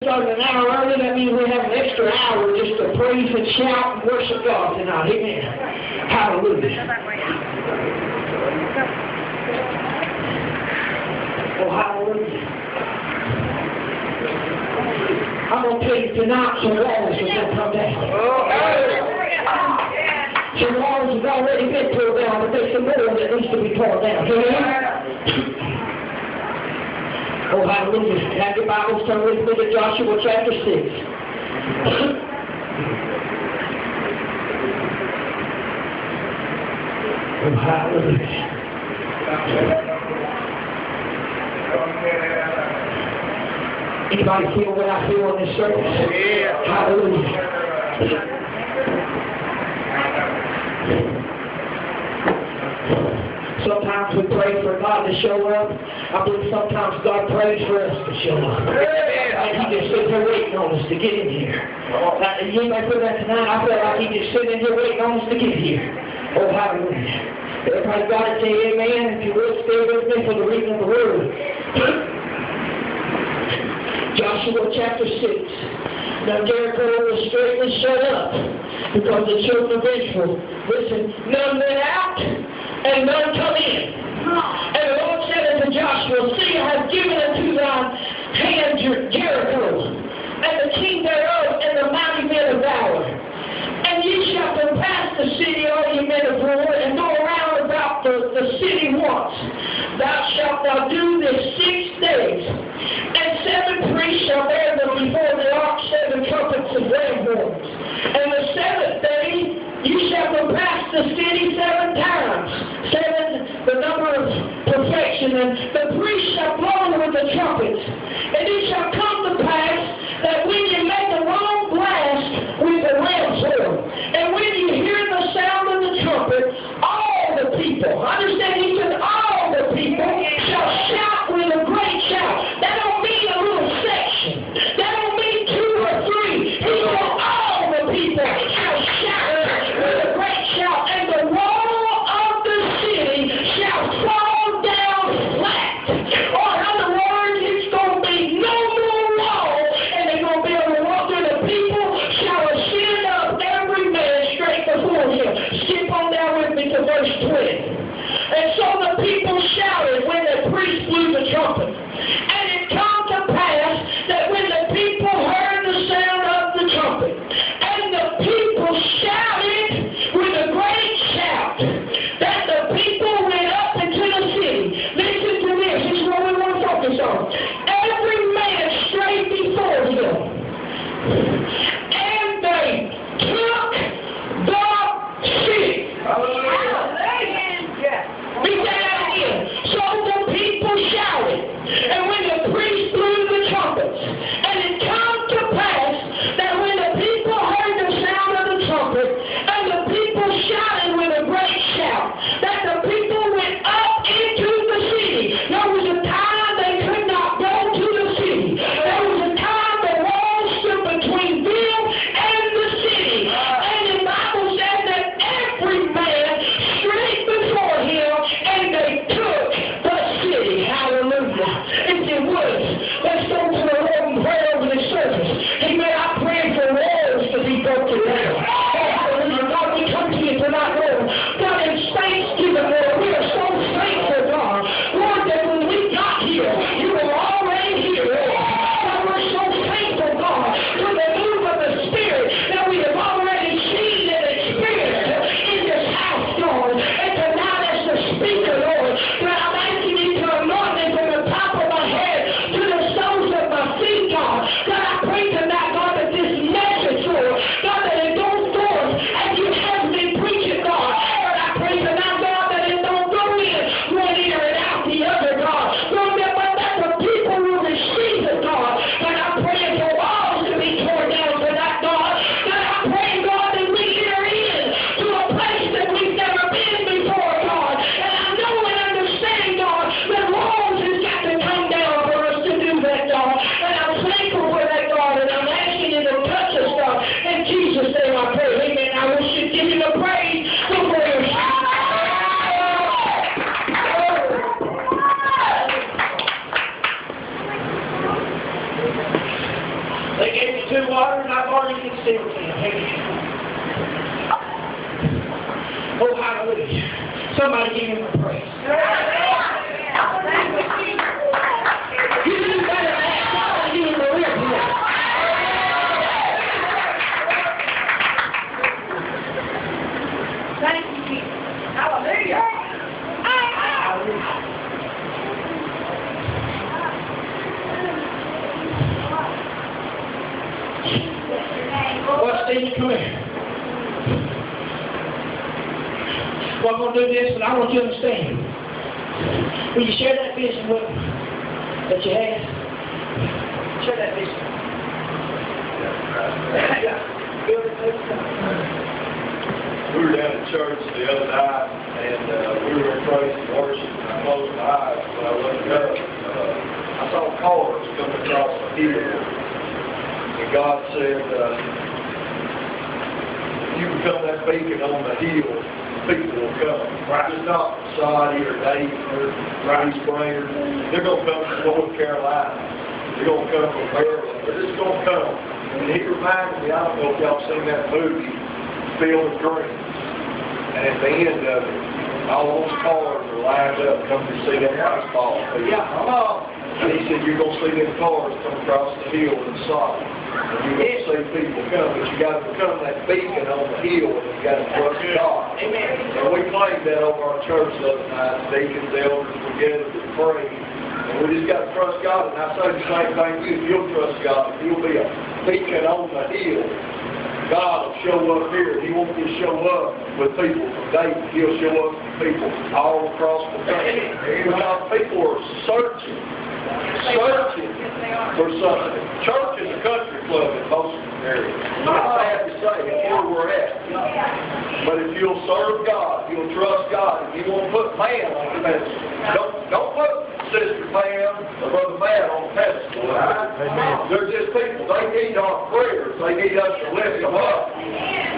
Started an hour early, that means we have an extra hour just to praise and shout and worship God tonight. Amen. Hallelujah. Oh, hallelujah. I'm going to tell you tonight some walls are going to come down. Some walls have already been torn down, but there's some more that needs to be torn down. Amen. Oh, hallelujah. Have your Bibles, turn with me to Joshua chapter 6. Oh, hallelujah. Anybody feel what I feel in this service? Hallelujah. Sometimes we pray for God to show up. I believe sometimes God prays for us to show up. And He just sits here waiting on us to get in here. You may feel that tonight. I feel like He just sitting in here waiting on us to get here. Oh, hallelujah. Everybody got it? Say amen. If you will, stay with me for the reading of the Word. Joshua chapter 6. Now Jericho was straightly shut up because the children of Israel, listen, none went out and none come in. And the Lord said unto Joshua, see, I have given unto thine hand Jericho, and the king thereof, and the mighty men of valor. And ye shall compass the city, all ye men of war, and go around about the city once. Thou shalt now do this 6 days. And 7 priests shall bear them before the ark 7 trumpets of ram horns. And the 7th day you shall compass the city 7 times. 7, the number of perfection. And the priests shall blow with the trumpets. And it shall come to pass that when you make a long blast with the ram's horn, and when you hear the sound of the trumpet, all the people, understand he said all the people shall shout with a great shout. That don't mean a little section. That don't mean 2 or 3. He said all the people shall shout with a great shout, and the wall of the city shall fall down flat. Or in other words, it's going to be no more wall, and they're going to be able to walk through. The people shall ascend up every man straight before him. Skip on down with me to verse 20. And so the people shouted when the priest blew the trumpet. And it come to pass that when the people heard the sound of the trumpet, and the people shouted with a great shout, that the people went up into the city. Listen to this. This is what we want to focus on. Every man straight before him. And they took the city. Read that out again. So the people shouted, and when the priest blew the trumpets, and it come to pass that when the people heard the sound of the trumpet, and the people shouted with a great shout, that the people went up into the city. There was a time they could not go to the city. There was a time the wall stood between them and the city. And the Bible said that every man straight before him, and they took the city. Hallelujah. If you would, let's go to the Lord and pray over this service. Amen. I pray for walls to be broken down. Oh, hallelujah. God, we come to you tonight, Lord. God, in thanksgiving, Lord, we are so thankful, God. Lord, that when we got here, you were already here, Lord. God, we're so thankful, God, for the move of the Spirit that we have already seen and experienced in this house, God. And tonight as the speaker, Lord, that I'm asking you to anoint me from the top of my head to the soles of my feet, God. God, I pray tonight, God, that this message, Lord, God, that it goes forth as you have me preaching, God. But I pray tonight, God, that it don't go in one ear and out the other, God. Lord, but that the people will receive it, God. God, I pray for walls to be torn down tonight, God. God, I pray, God, that we enter in to a place that we've never been before, God. And I know and understand, God, that walls has got to come down for us to do that, God. And I'm thankful for that, God. And I'm asking you to touch us, God. In Jesus' name I pray. Amen. I wish you'd give you the praise before you shout. They gave me 2 water and I've already concealed them. Amen. Oh, hallelujah. Somebody give him a praise. You do better than that. Somebody give him a real praise. Thank you, Jesus. Hallelujah. Well, Steve, come here. Well, I'm going to do this, but I want you to understand. Will you share that vision with them that you had? Share that vision. We were down at church the other night, and we were in praise and worship, and I closed my eyes when I looked up. I saw cars coming across the hill, and God said, if you become that beacon on the hill, people will come. Right. It's not Saudi or Dayton or Spring. They're going to come from North Carolina. They're going to come from Maryland. They're just going to come. And he reminded me, I don't know if y'all seen that movie, Field of Dreams. And at the end of it, all those cars are lined up coming to see that baseball field. Yeah. And he said, you're going to see them cars come across the hill and stop. And you're going to see people come. But you got to become that beacon on the hill, and you got to trust God. Amen. And we played that over our church the other night. Deacons, elders, we gathered to pray. And we just got to trust God. And I say the same thing to you. If you'll trust God, if you'll be a beacon on the hill, God will show up here. He won't just show up with people from Dayton. He'll show up with people all across the country. Because people are searching for something. Church is a country club in most areas. I have to say, that's where we're at. But if you'll serve God, you'll trust God, if you won't put man on the pedestal, don't put Sister Pam or Brother Matt on the pedestal. Right? They're just people. They need our prayers. They need us to lift them up.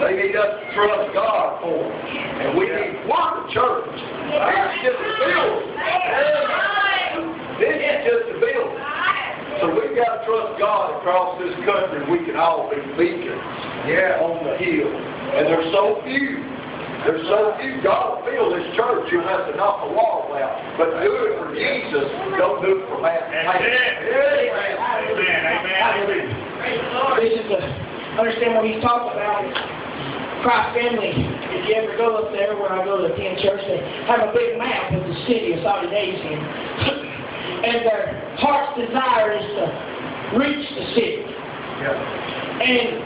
They need us to trust God for them. And we're the church. It's just a building. This is just a building. So we've got to trust God across this country. We can all be beacons on the hill. And there's so few. There's so few. God will fill this church. You'll have to knock the walls out. But do it for Jesus. Don't do it for man. Amen. This is understand what he's talking about. Christ family, if you ever go up there where I go to attend church, they have a big map of the city of Saudi Arabia. And their heart's desire is to reach the city. And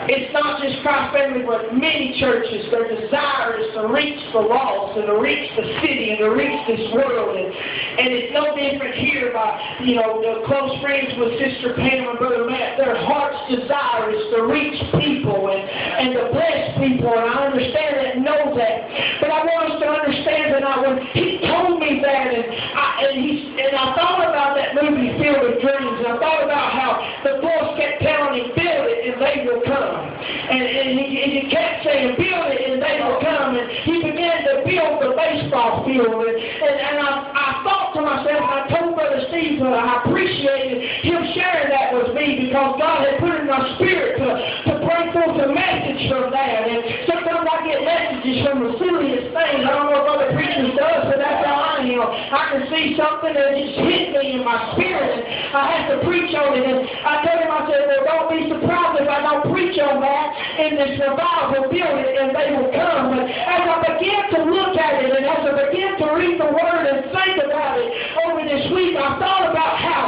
it's not just Christ family, but many churches, their desire is to reach the lost and to reach the city and to reach this world. And it's no different here by, the close friends with Sister Pam and Brother Matt. Their heart's desire is to reach people and to bless people. And I understand that and know that. But I want us to understand that when he told me that, and I thought about that movie, Field of Dreams, and I thought about how the voice kept telling him, build it and they will come. And he kept saying, build it and they will come. And he began to build the baseball field. And I thought to myself, and I told Brother Steve that I appreciated him sharing that with me because God had put it in my spirit to bring forth a message from that. And sometimes I get messages from the silliest things. I don't know if other preachers does, but that's how I am. I can see something that just hit me in my spirit, and I have to preach on it. And I told him, I said, well, don't be surprised if I don't preach on that in this revival. Build it and they will come. But as I began to look at it and as I began to read the Word and think about it over this week, I thought about how,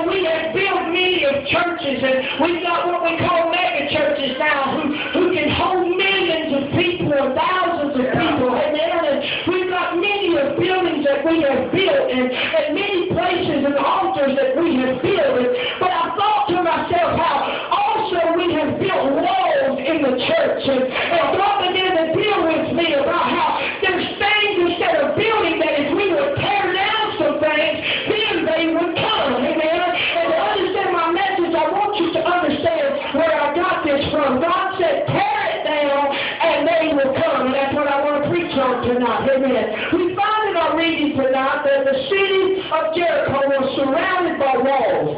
we have built many of churches, and we've got what we call mega churches now who can hold millions of people and thousands of people. Amen. And we've got many of buildings that we have built and many places and altars that we have built. But I thought to myself how also we have built walls in the church. And God began to deal with me about how there's things instead of building that if we would tear down some things, then they would come. Amen. And to understand my message, I want you to understand where I got this from. God said, tear it down and they will come. And that's what I want to preach on tonight. Amen. We find in our reading tonight that the city of Jericho was surrounded by walls.